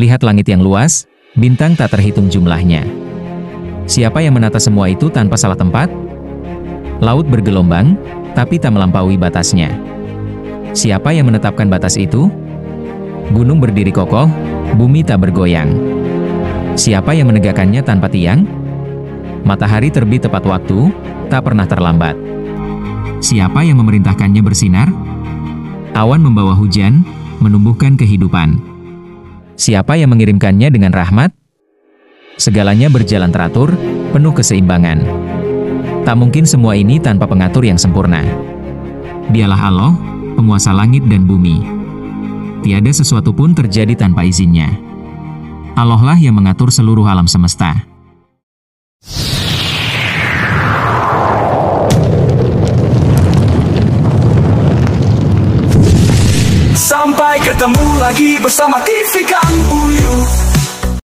Lihat langit yang luas, bintang tak terhitung jumlahnya. Siapa yang menata semua itu tanpa salah tempat? Laut bergelombang, tapi tak melampaui batasnya. Siapa yang menetapkan batas itu? Gunung berdiri kokoh, bumi tak bergoyang. Siapa yang menegakkannya tanpa tiang? Matahari terbit tepat waktu, tak pernah terlambat. Siapa yang memerintahkannya bersinar? Awan membawa hujan, menumbuhkan kehidupan. Siapa yang mengirimkannya dengan rahmat? Segalanya berjalan teratur, penuh keseimbangan. Tak mungkin semua ini tanpa pengatur yang sempurna. Dialah Allah, penguasa langit dan bumi. Tiada sesuatu pun terjadi tanpa izinnya. Allah lah yang mengatur seluruh alam semesta. Sampai ketemu lagi bersama TV Kampus.